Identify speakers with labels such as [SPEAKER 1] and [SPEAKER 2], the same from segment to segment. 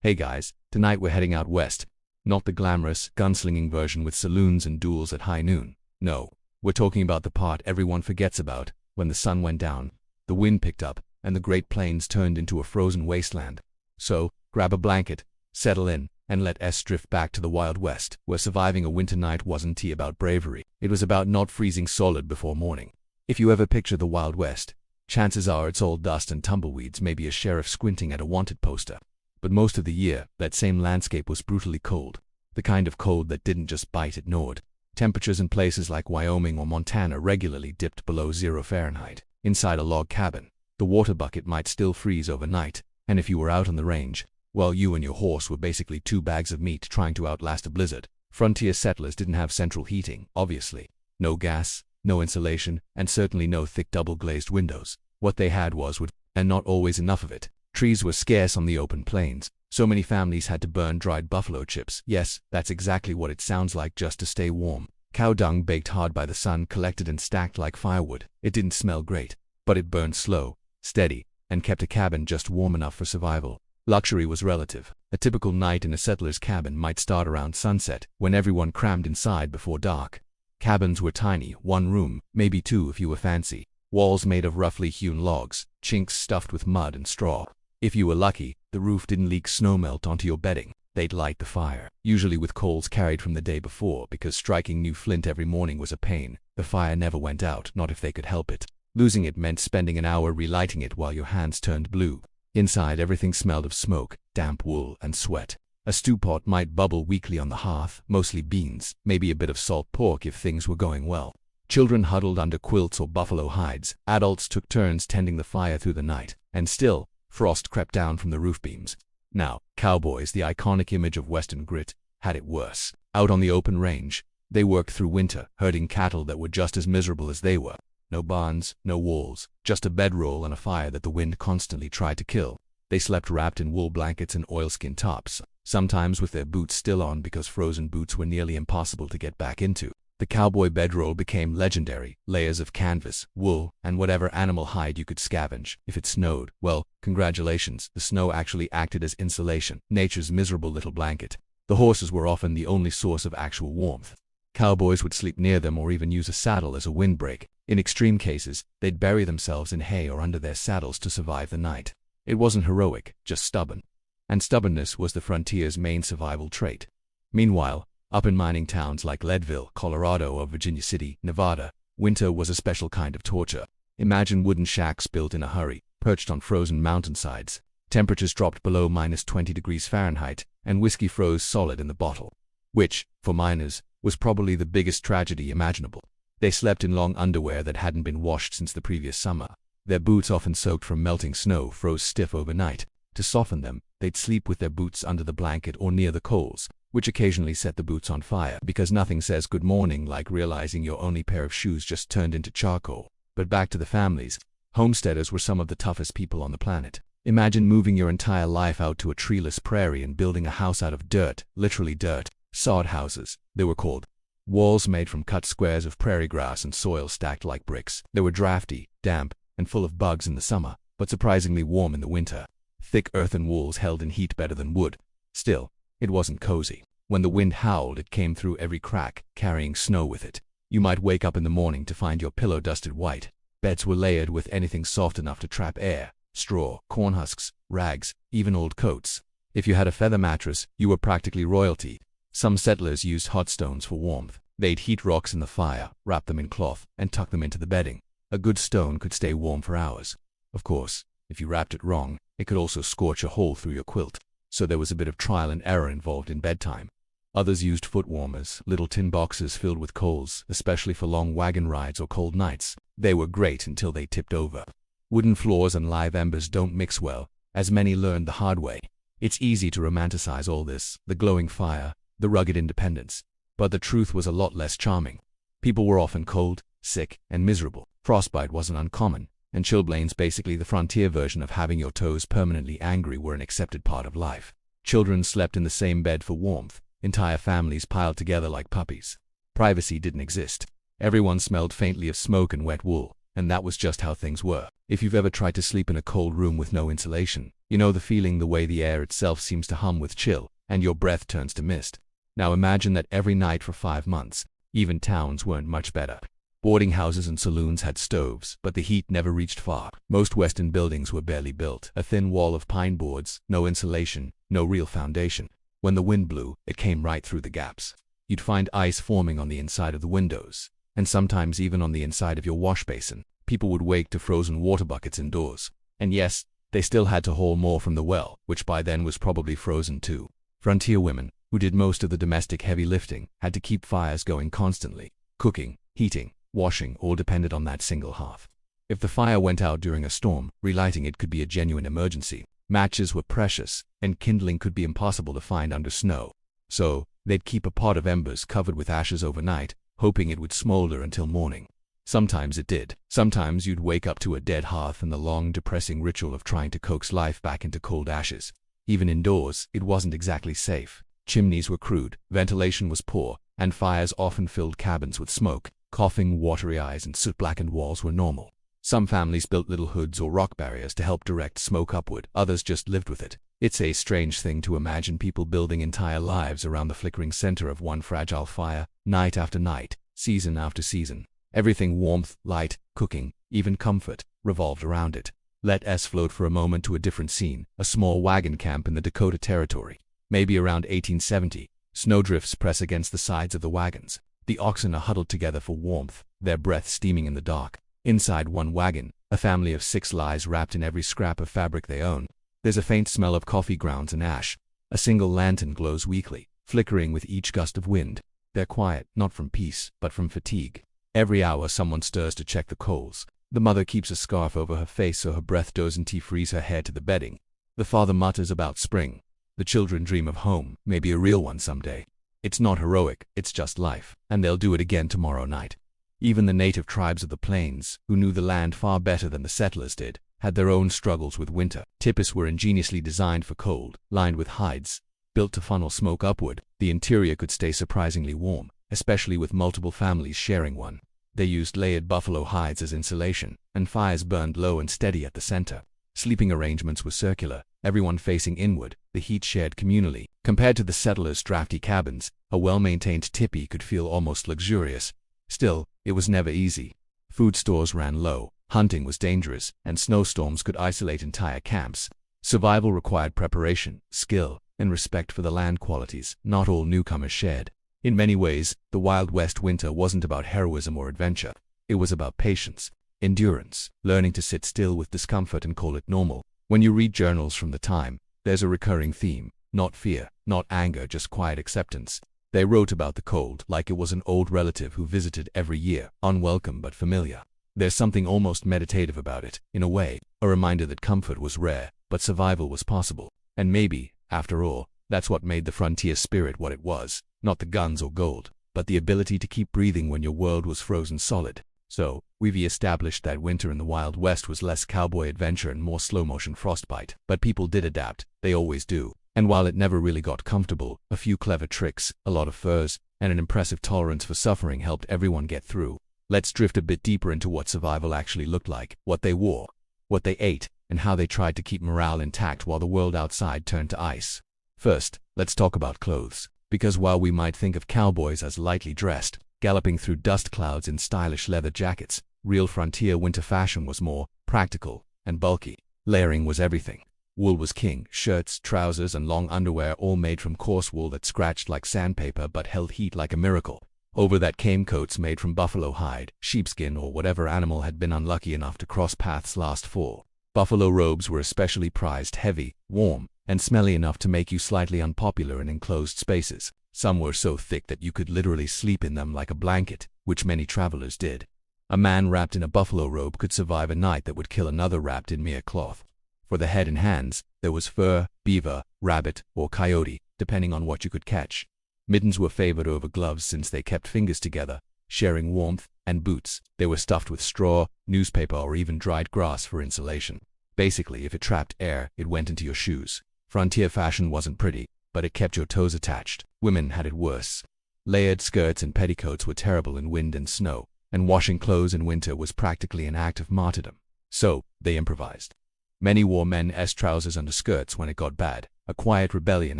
[SPEAKER 1] Hey guys, tonight we're heading out west. Not the glamorous, gunslinging version with saloons and duels at high noon. No, we're talking about the part everyone forgets about, when the sun went down, the wind picked up, and the Great Plains turned into a frozen wasteland. So, grab a blanket, settle in, and let us drift back to the Wild West, where surviving a winter night wasn't about bravery. It was about not freezing solid before morning. If you ever picture the Wild West, chances are it's all dust and tumbleweeds, maybe a sheriff squinting at a wanted poster. But most of the year, that same landscape was brutally cold. The kind of cold that didn't just bite, it gnawed. Temperatures in places like Wyoming or Montana regularly dipped below 0 Fahrenheit. Inside a log cabin, the water bucket might still freeze overnight, and if you were out on the range, well, you and your horse were basically 2 bags of meat trying to outlast a blizzard. Frontier settlers didn't have central heating, obviously. No gas, no insulation, and certainly no thick double-glazed windows. What they had was wood, and not always enough of it. Trees were scarce on the open plains, so many families had to burn dried buffalo chips. Yes, that's exactly what it sounds like, just to stay warm. Cow dung baked hard by the sun, collected and stacked like firewood. It didn't smell great, but it burned slow, steady, and kept a cabin just warm enough for survival. Luxury was relative. A typical night in a settler's cabin might start around sunset, when everyone crammed inside before dark. Cabins were tiny, 1 room, maybe 2 if you were fancy. Walls made of roughly hewn logs, chinks stuffed with mud and straw. If you were lucky, the roof didn't leak snowmelt onto your bedding. They'd light the fire, usually with coals carried from the day before, because striking new flint every morning was a pain. The fire never went out, not if they could help it. Losing it meant spending an hour relighting it while your hands turned blue. Inside, everything smelled of smoke, damp wool, and sweat. A stew pot might bubble weakly on the hearth, mostly beans, maybe a bit of salt pork if things were going well. Children huddled under quilts or buffalo hides. Adults took turns tending the fire through the night. And still, frost crept down from the roof beams. Now, cowboys, the iconic image of Western grit, had it worse. Out on the open range, they worked through winter, herding cattle that were just as miserable as they were. No barns, no walls, just a bedroll and a fire that the wind constantly tried to kill. They slept wrapped in wool blankets and oilskin tops, sometimes with their boots still on because frozen boots were nearly impossible to get back into. The cowboy bedroll became legendary, layers of canvas, wool, and whatever animal hide you could scavenge. If it snowed, well, congratulations, the snow actually acted as insulation, nature's miserable little blanket. The horses were often the only source of actual warmth. Cowboys would sleep near them or even use a saddle as a windbreak. In extreme cases, they'd bury themselves in hay or under their saddles to survive the night. It wasn't heroic, just stubborn. And stubbornness was the frontier's main survival trait. Meanwhile, up in mining towns like Leadville, Colorado, or Virginia City, Nevada, winter was a special kind of torture. Imagine wooden shacks built in a hurry, perched on frozen mountainsides. Temperatures dropped below -20 degrees Fahrenheit, and whiskey froze solid in the bottle. Which, for miners, was probably the biggest tragedy imaginable. They slept in long underwear that hadn't been washed since the previous summer. Their boots, often soaked from melting snow, froze stiff overnight. To soften them, they'd sleep with their boots under the blanket or near the coals, which occasionally set the boots on fire, because nothing says good morning like realizing your only pair of shoes just turned into charcoal. But back to the families. Homesteaders were some of the toughest people on the planet. Imagine moving your entire life out to a treeless prairie and building a house out of dirt, literally dirt. Sod houses, they were called. Walls made from cut squares of prairie grass and soil stacked like bricks. They were drafty, damp, and full of bugs in the summer, but surprisingly warm in the winter. Thick earthen walls held in heat better than wood. Still, it wasn't cozy. When the wind howled, it came through every crack, carrying snow with it. You might wake up in the morning to find your pillow dusted white. Beds were layered with anything soft enough to trap air: straw, corn husks, rags, even old coats. If you had a feather mattress, you were practically royalty. Some settlers used hot stones for warmth. They'd heat rocks in the fire, wrap them in cloth, and tuck them into the bedding. A good stone could stay warm for hours. Of course, if you wrapped it wrong, it could also scorch a hole through your quilt. So there was a bit of trial and error involved in bedtime. Others used foot warmers, little tin boxes filled with coals, especially for long wagon rides or cold nights. They were great until they tipped over. Wooden floors and live embers don't mix well, as many learned the hard way. It's easy to romanticize all this, the glowing fire, the rugged independence. But the truth was a lot less charming. People were often cold, sick, and miserable. Frostbite wasn't uncommon, and chilblains, basically the frontier version of having your toes permanently angry, were an accepted part of life. Children slept in the same bed for warmth. Entire families piled together like puppies. Privacy didn't exist. Everyone smelled faintly of smoke and wet wool, and that was just how things were. If you've ever tried to sleep in a cold room with no insulation, you know the feeling, the way the air itself seems to hum with chill, and your breath turns to mist. Now imagine that every night for 5 months. Even towns weren't much better. Boarding houses and saloons had stoves, but the heat never reached far. Most Western buildings were barely built. A thin wall of pine boards, no insulation, no real foundation. When the wind blew, it came right through the gaps. You'd find ice forming on the inside of the windows, and sometimes even on the inside of your wash basin. People would wake to frozen water buckets indoors. And yes, they still had to haul more from the well, which by then was probably frozen too. Frontier women, who did most of the domestic heavy lifting, had to keep fires going constantly. Cooking, heating, washing all depended on that single hearth. If the fire went out during a storm, relighting it could be a genuine emergency. Matches were precious, and kindling could be impossible to find under snow. So, they'd keep a pot of embers covered with ashes overnight, hoping it would smolder until morning. Sometimes it did. Sometimes you'd wake up to a dead hearth and the long, depressing ritual of trying to coax life back into cold ashes. Even indoors, it wasn't exactly safe. Chimneys were crude, ventilation was poor, and fires often filled cabins with smoke. Coughing, watery eyes, and soot-blackened walls were normal. Some families built little hoods or rock barriers to help direct smoke upward. Others just lived with it. It's a strange thing to imagine people building entire lives around the flickering center of one fragile fire, night after night, season after season. Everything, warmth, light, cooking, even comfort, revolved around it. Let us float for a moment to a different scene, a small wagon camp in the Dakota Territory. Maybe around 1870, snowdrifts press against the sides of the wagons. The oxen are huddled together for warmth, their breath steaming in the dark. Inside one wagon, a family of 6 lies wrapped in every scrap of fabric they own. There's a faint smell of coffee grounds and ash. A single lantern glows weakly, flickering with each gust of wind. They're quiet, not from peace, but from fatigue. Every hour someone stirs to check the coals. The mother keeps a scarf over her face so her breath doesn't freeze her hair to the bedding. The father mutters about spring. The children dream of home, maybe a real one someday. It's not heroic, it's just life, and they'll do it again tomorrow night. Even the native tribes of the plains, who knew the land far better than the settlers did, had their own struggles with winter. Tipis were ingeniously designed for cold, lined with hides, built to funnel smoke upward. The interior could stay surprisingly warm, especially with multiple families sharing one. They used layered buffalo hides as insulation, and fires burned low and steady at the center. Sleeping arrangements were circular, everyone facing inward, the heat shared communally. Compared to the settlers' drafty cabins, a well-maintained tipi could feel almost luxurious. Still, it was never easy. Food stores ran low, hunting was dangerous, and snowstorms could isolate entire camps. Survival required preparation, skill, and respect for the land qualities not all newcomers shared. In many ways, the Wild West winter wasn't about heroism or adventure. It was about patience, endurance, learning to sit still with discomfort and call it normal. When you read journals from the time, there's a recurring theme. Not fear, not anger, just quiet acceptance. They wrote about the cold like it was an old relative who visited every year, unwelcome but familiar. There's something almost meditative about it, in a way, a reminder that comfort was rare, but survival was possible. And maybe, after all, that's what made the frontier spirit what it was, not the guns or gold, but the ability to keep breathing when your world was frozen solid. So, we've established that winter in the Wild West was less cowboy adventure and more slow-motion frostbite. But people did adapt, they always do. And while it never really got comfortable, a few clever tricks, a lot of furs, and an impressive tolerance for suffering helped everyone get through. Let's drift a bit deeper into what survival actually looked like, what they wore, what they ate, and how they tried to keep morale intact while the world outside turned to ice. First, let's talk about clothes. Because while we might think of cowboys as lightly dressed, galloping through dust clouds in stylish leather jackets, real frontier winter fashion was more practical and bulky. Layering was everything. Wool was king. Shirts, trousers, and long underwear all made from coarse wool that scratched like sandpaper but held heat like a miracle. Over that came coats made from buffalo hide, sheepskin, or whatever animal had been unlucky enough to cross paths last fall. Buffalo robes were especially prized, heavy, warm, and smelly enough to make you slightly unpopular in enclosed spaces. Some were so thick that you could literally sleep in them like a blanket, which many travelers did. A man wrapped in a buffalo robe could survive a night that would kill another wrapped in mere cloth. For the head and hands, there was fur, beaver, rabbit, or coyote, depending on what you could catch. Mittens were favored over gloves since they kept fingers together, sharing warmth, and boots. They were stuffed with straw, newspaper, or even dried grass for insulation. Basically, if it trapped air, it went into your shoes. Frontier fashion wasn't pretty, but it kept your toes attached. Women had it worse. Layered skirts and petticoats were terrible in wind and snow, and washing clothes in winter was practically an act of martyrdom. So, they improvised. Many wore men's trousers under skirts when it got bad, a quiet rebellion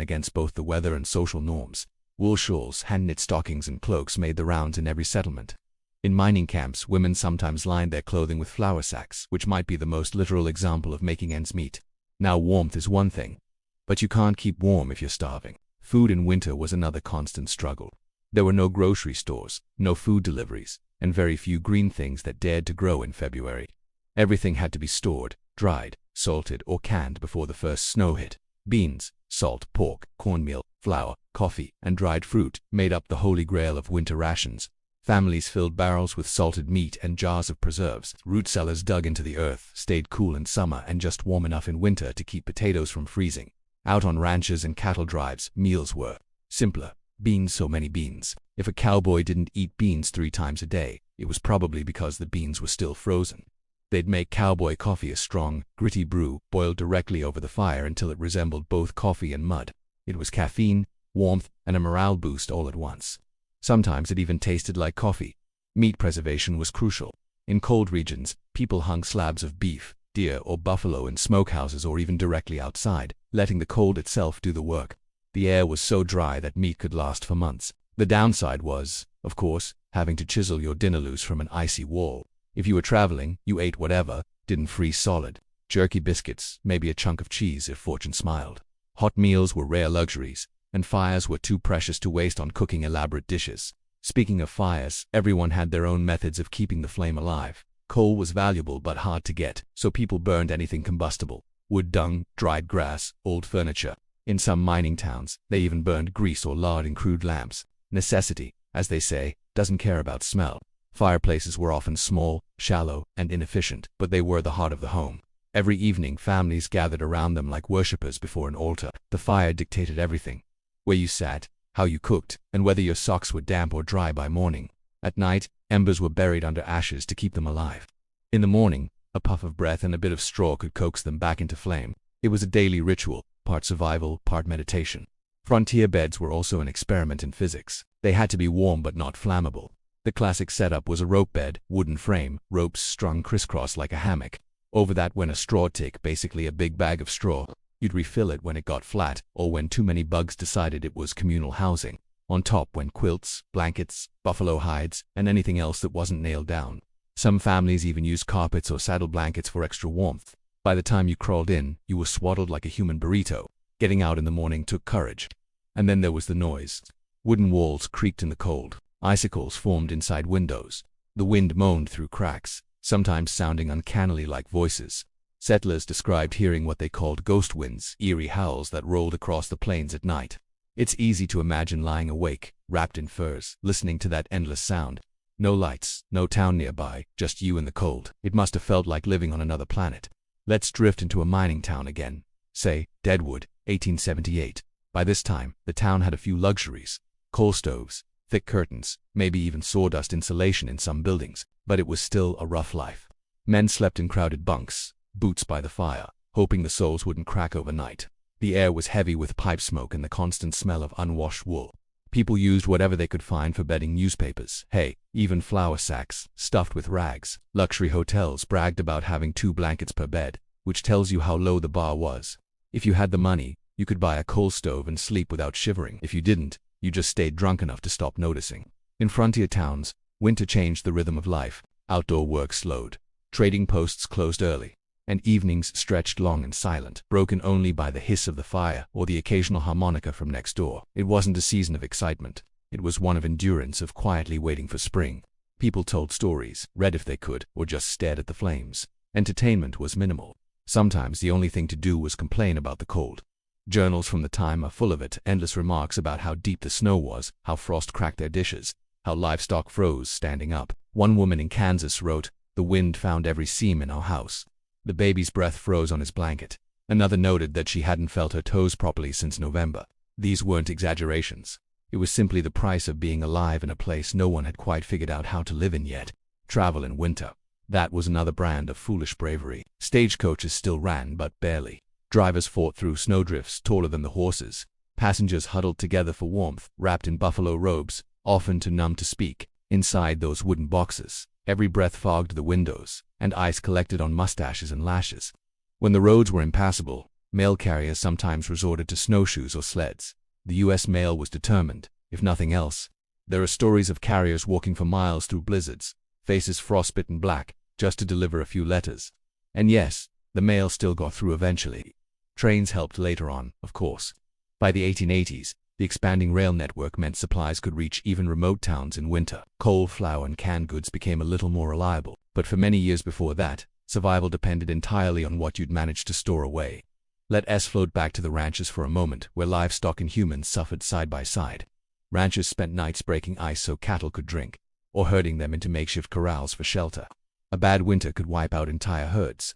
[SPEAKER 1] against both the weather and social norms. Wool shawls, hand-knit stockings, and cloaks made the rounds in every settlement. In mining camps, women sometimes lined their clothing with flour sacks, which might be the most literal example of making ends meet. Now, warmth is one thing, but you can't keep warm if you're starving. Food in winter was another constant struggle. There were no grocery stores, no food deliveries, and very few green things that dared to grow in February. Everything had to be stored, dried, salted, or canned before the first snow hit. Beans, salt, pork, cornmeal, flour, coffee, and dried fruit made up the holy grail of winter rations. Families filled barrels with salted meat and jars of preserves. Root cellars dug into the earth, stayed cool in summer and just warm enough in winter to keep potatoes from freezing. Out on ranches and cattle drives, meals were simpler. Beans, so many beans. If a cowboy didn't eat beans 3 times a day, it was probably because the beans were still frozen. They'd make cowboy coffee a strong, gritty brew, boiled directly over the fire until it resembled both coffee and mud. It was caffeine, warmth, and a morale boost all at once. Sometimes it even tasted like coffee. Meat preservation was crucial. In cold regions, people hung slabs of beef, deer, or buffalo in smokehouses or even directly outside, letting the cold itself do the work. The air was so dry that meat could last for months. The downside was, of course, having to chisel your dinner loose from an icy wall. If you were traveling, you ate whatever, didn't freeze solid. Jerky biscuits, maybe a chunk of cheese if fortune smiled. Hot meals were rare luxuries, and fires were too precious to waste on cooking elaborate dishes. Speaking of fires, everyone had their own methods of keeping the flame alive. Coal was valuable but hard to get, so people burned anything combustible. Wood, dung, dried grass, old furniture. In some mining towns, they even burned grease or lard in crude lamps. Necessity, as they say, doesn't care about smell. Fireplaces were often small, shallow, and inefficient, but they were the heart of the home. Every evening, families gathered around them like worshippers before an altar. The fire dictated everything: where you sat, how you cooked, and whether your socks were damp or dry by morning. At night, embers were buried under ashes to keep them alive. In the morning, a puff of breath and a bit of straw could coax them back into flame. It was a daily ritual, part survival, part meditation. Frontier beds were also an experiment in physics. They had to be warm but not flammable. The classic setup was a rope bed, wooden frame, ropes strung crisscross like a hammock. Over that went a straw tick, basically a big bag of straw. You'd refill it when it got flat, or when too many bugs decided it was communal housing. On top went quilts, blankets, buffalo hides, and anything else that wasn't nailed down. Some families even used carpets or saddle blankets for extra warmth. By the time you crawled in, you were swaddled like a human burrito. Getting out in the morning took courage. And then there was the noise. Wooden walls creaked in the cold. Icicles formed inside windows. The wind moaned through cracks, sometimes sounding uncannily like voices. Settlers described hearing what they called ghost winds, eerie howls that rolled across the plains at night. It's easy to imagine lying awake, wrapped in furs, listening to that endless sound. No lights, no town nearby, just you and the cold. It must have felt like living on another planet. Let's drift into a mining town again. Say, Deadwood, 1878. By this time, the town had a few luxuries: coal stoves, thick curtains, maybe even sawdust insulation in some buildings, but it was still a rough life. Men slept in crowded bunks, boots by the fire, hoping the soles wouldn't crack overnight. The air was heavy with pipe smoke and the constant smell of unwashed wool. People used whatever they could find for bedding: newspapers, hay, even flour sacks, stuffed with rags. Luxury hotels bragged about having 2 blankets per bed, which tells you how low the bar was. If you had the money, you could buy a coal stove and sleep without shivering. If you didn't, you just stayed drunk enough to stop noticing. In frontier towns, winter changed the rhythm of life. Outdoor work slowed. Trading posts closed early, and evenings stretched long and silent, broken only by the hiss of the fire or the occasional harmonica from next door. It wasn't a season of excitement. It was one of endurance, of quietly waiting for spring. People told stories, read if they could, or just stared at the flames. Entertainment was minimal. Sometimes the only thing to do was complain about the cold. Journals from the time are full of it: endless remarks about how deep the snow was, how frost cracked their dishes, how livestock froze standing up. One woman in Kansas wrote, "The wind found every seam in our house. The baby's breath froze on his blanket." Another noted that she hadn't felt her toes properly since November. These weren't exaggerations. It was simply the price of being alive in a place no one had quite figured out how to live in yet. Travel in winter. That was another brand of foolish bravery. Stagecoaches still ran, but barely. Drivers fought through snowdrifts taller than the horses. Passengers huddled together for warmth, wrapped in buffalo robes, often too numb to speak. Inside those wooden boxes, Every breath fogged the windows, and ice collected on mustaches and lashes. When the roads were impassable, mail carriers sometimes resorted to snowshoes or sleds. The U.S. mail was determined, if nothing else. There are stories of carriers walking for miles through blizzards, faces frostbitten black, just to deliver a few letters. And yes, the mail still got through eventually. Trains helped later on, of course. By the 1880s, the expanding rail network meant supplies could reach even remote towns in winter. Coal, flour, and canned goods became a little more reliable, but for many years before that, survival depended entirely on what you'd managed to store away. Let us float back to the ranches for a moment, where livestock and humans suffered side by side. Ranchers spent nights breaking ice so cattle could drink, or herding them into makeshift corrals for shelter. A bad winter could wipe out entire herds.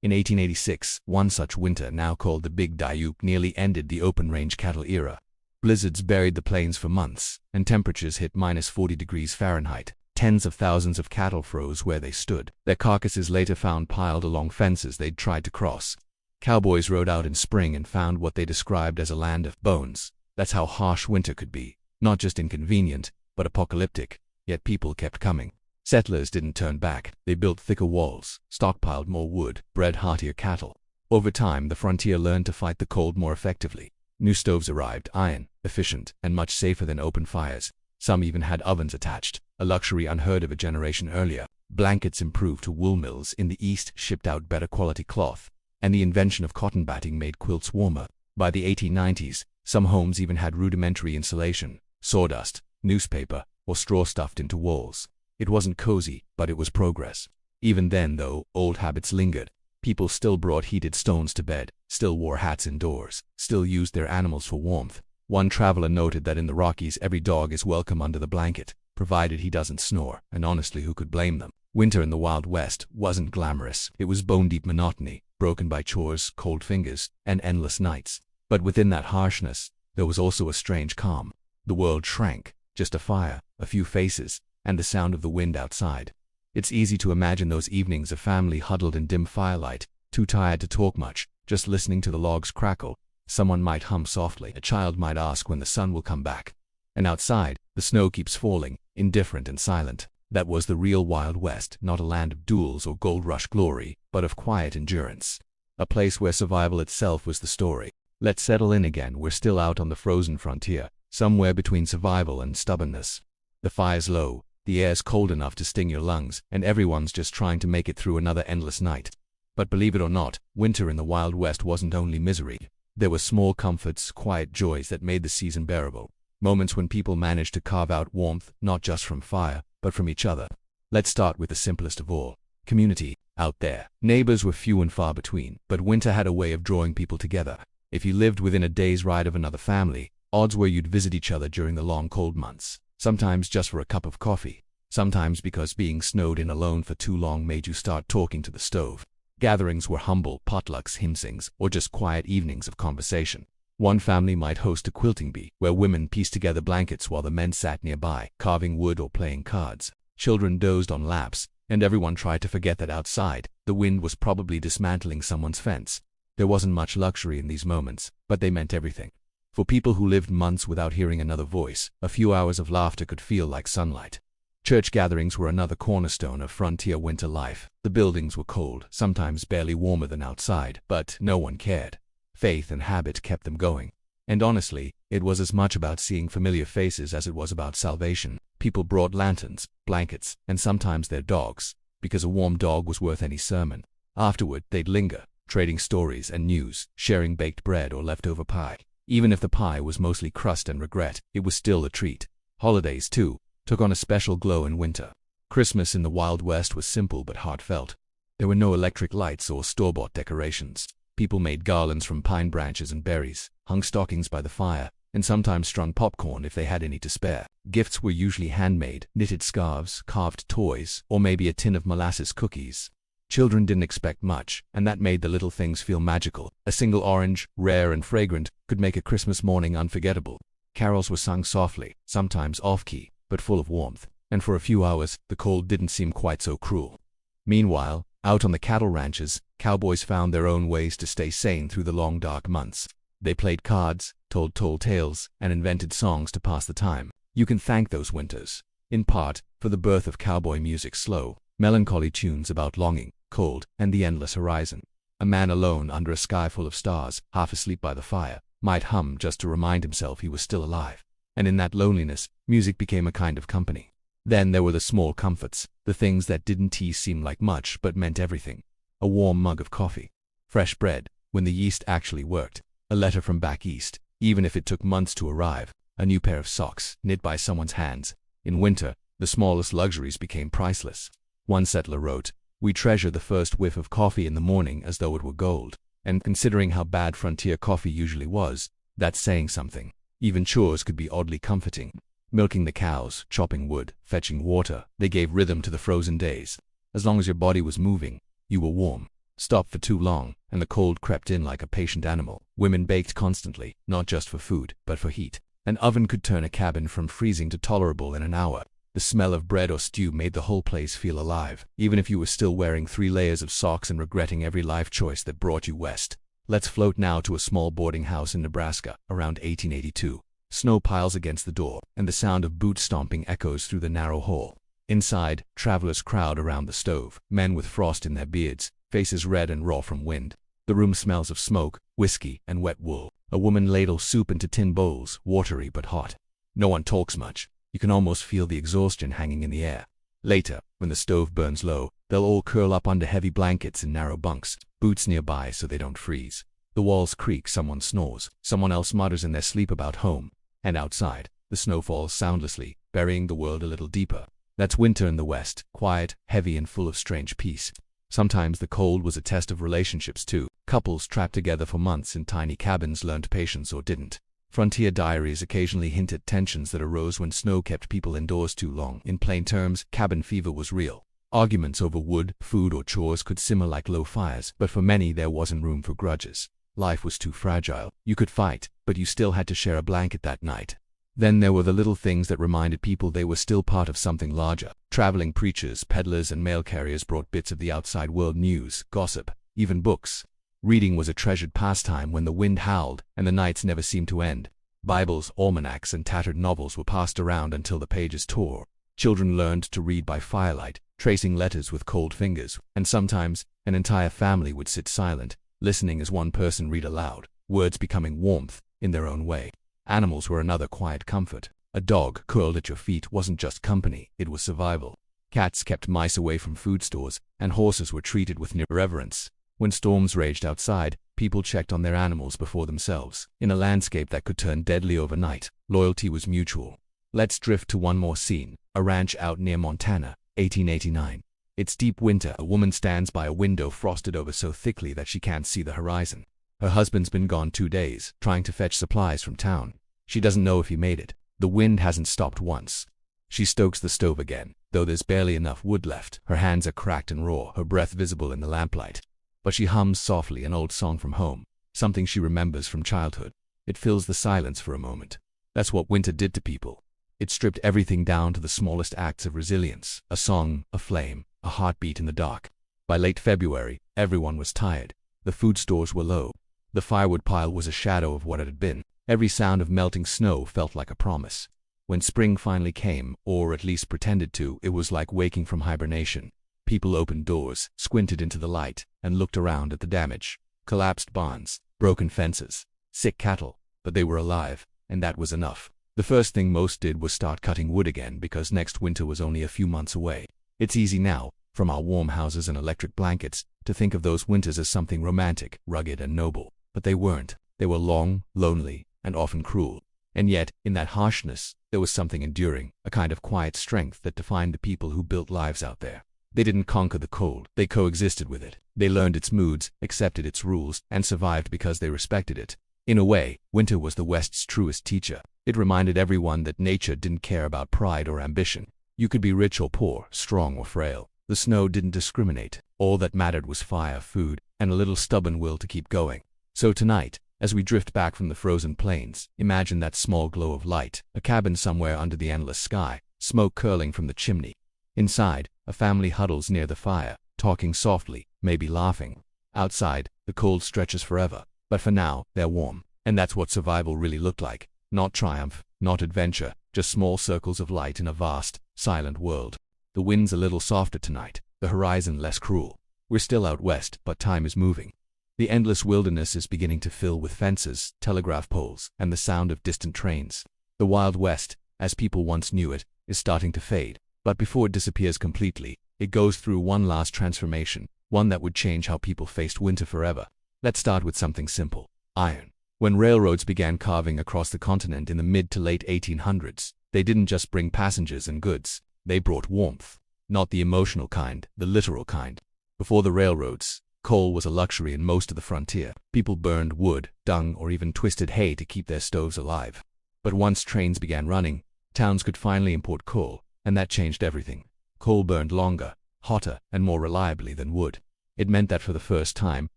[SPEAKER 1] In 1886, one such winter, now called the Big Dayuk, nearly ended the open-range cattle era. Blizzards buried the plains for months, and temperatures hit -40 degrees Fahrenheit. Tens of thousands of cattle froze where they stood, their carcasses later found piled along fences they'd tried to cross. Cowboys rode out in spring and found what they described as a land of bones. That's how harsh winter could be, not just inconvenient, but apocalyptic. Yet people kept coming. Settlers didn't turn back. They built thicker walls, stockpiled more wood, bred heartier cattle. Over time, the frontier learned to fight the cold more effectively. New stoves arrived, iron, efficient, and much safer than open fires. Some even had ovens attached, a luxury unheard of a generation earlier. Blankets improved to wool mills in the East shipped out better quality cloth, and the invention of cotton batting made quilts warmer. By the 1890s, some homes even had rudimentary insulation, sawdust, newspaper, or straw stuffed into walls. It wasn't cozy, but it was progress. Even then, though, old habits lingered. People still brought heated stones to bed, still wore hats indoors, still used their animals for warmth. One traveler noted that in the Rockies every dog is welcome under the blanket, provided he doesn't snore, and honestly, who could blame them? Winter in the Wild West wasn't glamorous. It was bone-deep monotony, broken by chores, cold fingers, and endless nights. But within that harshness, there was also a strange calm. The world shrank, just a fire, a few faces, and the sound of the wind outside. It's easy to imagine those evenings, a family huddled in dim firelight, too tired to talk much, just listening to the logs crackle. Someone might hum softly, a child might ask when the sun will come back. And outside, the snow keeps falling, indifferent and silent. That was the real Wild West, not a land of duels or gold rush glory, but of quiet endurance. A place where survival itself was the story. Let's settle in again. We're still out on the frozen frontier, somewhere between survival and stubbornness. The fire's low, the air's cold enough to sting your lungs, and everyone's just trying to make it through another endless night. But believe it or not, winter in the Wild West wasn't only misery. There were small comforts, quiet joys that made the season bearable. Moments when people managed to carve out warmth, not just from fire, but from each other. Let's start with the simplest of all. Community. Out there, neighbors were few and far between, but winter had a way of drawing people together. If you lived within a day's ride of another family, odds were you'd visit each other during the long cold months. Sometimes just for a cup of coffee. Sometimes because being snowed in alone for too long made you start talking to the stove. Gatherings were humble, potlucks, hymn-sings, or just quiet evenings of conversation. One family might host a quilting bee, where women pieced together blankets while the men sat nearby, carving wood or playing cards. Children dozed on laps, and everyone tried to forget that outside, the wind was probably dismantling someone's fence. There wasn't much luxury in these moments, but they meant everything. For people who lived months without hearing another voice, a few hours of laughter could feel like sunlight. Church gatherings were another cornerstone of frontier winter life. The buildings were cold, sometimes barely warmer than outside, but no one cared. Faith and habit kept them going. And honestly, it was as much about seeing familiar faces as it was about salvation. People brought lanterns, blankets, and sometimes their dogs, because a warm dog was worth any sermon. Afterward, they'd linger, trading stories and news, sharing baked bread or leftover pie. Even if the pie was mostly crust and regret, it was still a treat. Holidays, too, took on a special glow in winter. Christmas in the Wild West was simple but heartfelt. There were no electric lights or store-bought decorations. People made garlands from pine branches and berries, hung stockings by the fire, and sometimes strung popcorn if they had any to spare. Gifts were usually handmade, knitted scarves, carved toys, or maybe a tin of molasses cookies. Children didn't expect much, and that made the little things feel magical. A single orange, rare and fragrant, could make a Christmas morning unforgettable. Carols were sung softly, sometimes off-key, but full of warmth, and for a few hours, the cold didn't seem quite so cruel. Meanwhile, out on the cattle ranches, cowboys found their own ways to stay sane through the long dark months. They played cards, told tall tales, and invented songs to pass the time. You can thank those winters, in part, for the birth of cowboy music. Slow, melancholy tunes about longing, cold, and the endless horizon. A man alone under a sky full of stars, half asleep by the fire, might hum just to remind himself he was still alive. And in that loneliness, music became a kind of company. Then there were the small comforts, the things that didn't seem like much but meant everything. A warm mug of coffee, fresh bread, when the yeast actually worked, a letter from back east, even if it took months to arrive, a new pair of socks, knit by someone's hands. In winter, the smallest luxuries became priceless. One settler wrote, "We treasure the first whiff of coffee in the morning as though it were gold." And considering how bad frontier coffee usually was, that's saying something. Even chores could be oddly comforting. Milking the cows, chopping wood, fetching water, they gave rhythm to the frozen days. As long as your body was moving, you were warm. Stop for too long, and the cold crept in like a patient animal. Women baked constantly, not just for food, but for heat. An oven could turn a cabin from freezing to tolerable in an hour. The smell of bread or stew made the whole place feel alive, even if you were still wearing 3 layers of socks and regretting every life choice that brought you west. Let's float now to a small boarding house in Nebraska, around 1882. Snow piles against the door, and the sound of boot stomping echoes through the narrow hall. Inside, travelers crowd around the stove, men with frost in their beards, faces red and raw from wind. The room smells of smoke, whiskey, and wet wool. A woman ladles soup into tin bowls, watery but hot. No one talks much. You can almost feel the exhaustion hanging in the air. Later, when the stove burns low, they'll all curl up under heavy blankets in narrow bunks, boots nearby so they don't freeze. The walls creak, someone snores, someone else mutters in their sleep about home. And outside, the snow falls soundlessly, burying the world a little deeper. That's winter in the West, quiet, heavy, and full of strange peace. Sometimes the cold was a test of relationships too. Couples trapped together for months in tiny cabins learned patience or didn't. Frontier diaries occasionally hint at tensions that arose when snow kept people indoors too long. In plain terms, cabin fever was real. Arguments over wood, food, or chores could simmer like low fires, but for many there wasn't room for grudges. Life was too fragile. You could fight, but you still had to share a blanket that night. Then there were the little things that reminded people they were still part of something larger. Traveling preachers, peddlers, and mail carriers brought bits of the outside world news, gossip, even books. Reading was a treasured pastime when the wind howled and the nights never seemed to end. Bibles, almanacs, and tattered novels were passed around until the pages tore. Children learned to read by firelight, tracing letters with cold fingers, and sometimes an entire family would sit silent, listening as one person read aloud, words becoming warmth in their own way. Animals were another quiet comfort. A dog curled at your feet wasn't just company, it was survival. Cats kept mice away from food stores, and horses were treated with reverence. When storms raged outside, people checked on their animals before themselves. In a landscape that could turn deadly overnight, loyalty was mutual. Let's drift to one more scene, a ranch out near Montana, 1889. It's deep winter. A woman stands by a window frosted over so thickly that she can't see the horizon. Her husband's been gone 2 days, trying to fetch supplies from town. She doesn't know if he made it. The wind hasn't stopped once. She stokes the stove again, though there's barely enough wood left. Her hands are cracked and raw, her breath visible in the lamplight. But she hums softly an old song from home, something she remembers from childhood. It fills the silence for a moment. That's what winter did to people. It stripped everything down to the smallest acts of resilience. A song, a flame, a heartbeat in the dark. By late February, everyone was tired. The food stores were low. The firewood pile was a shadow of what it had been. Every sound of melting snow felt like a promise. When spring finally came, or at least pretended to, it was like waking from hibernation. People opened doors, squinted into the light, and looked around at the damage. Collapsed barns, broken fences, sick cattle, but they were alive, and that was enough. The first thing most did was start cutting wood again because next winter was only a few months away. It's easy now, from our warm houses and electric blankets, to think of those winters as something romantic, rugged, and noble. But they weren't. They were long, lonely, and often cruel. And yet, in that harshness, there was something enduring, a kind of quiet strength that defined the people who built lives out there. They didn't conquer the cold, they coexisted with it. They learned its moods, accepted its rules, and survived because they respected it. In a way, winter was the West's truest teacher. It reminded everyone that nature didn't care about pride or ambition. You could be rich or poor, strong or frail. The snow didn't discriminate. All that mattered was fire, food, and a little stubborn will to keep going. So tonight, as we drift back from the frozen plains, imagine that small glow of light, a cabin somewhere under the endless sky, smoke curling from the chimney. Inside, a family huddles near the fire, talking softly, maybe laughing. Outside, the cold stretches forever, but for now, they're warm. And that's what survival really looked like. Not triumph, not adventure, just small circles of light in a vast, silent world. The wind's a little softer tonight, the horizon less cruel. We're still out west, but time is moving. The endless wilderness is beginning to fill with fences, telegraph poles, and the sound of distant trains. The Wild West, as people once knew it, is starting to fade. But before it disappears completely, it goes through one last transformation, one that would change how people faced winter forever. Let's start with something simple: iron. When railroads began carving across the continent in the mid to late 1800s, they didn't just bring passengers and goods, they brought warmth. Not the emotional kind, the literal kind. Before the railroads, coal was a luxury in most of the frontier. People burned wood, dung, or even twisted hay to keep their stoves alive. But once trains began running, towns could finally import coal, and that changed everything. Coal burned longer, hotter, and more reliably than wood. It meant that for the first time,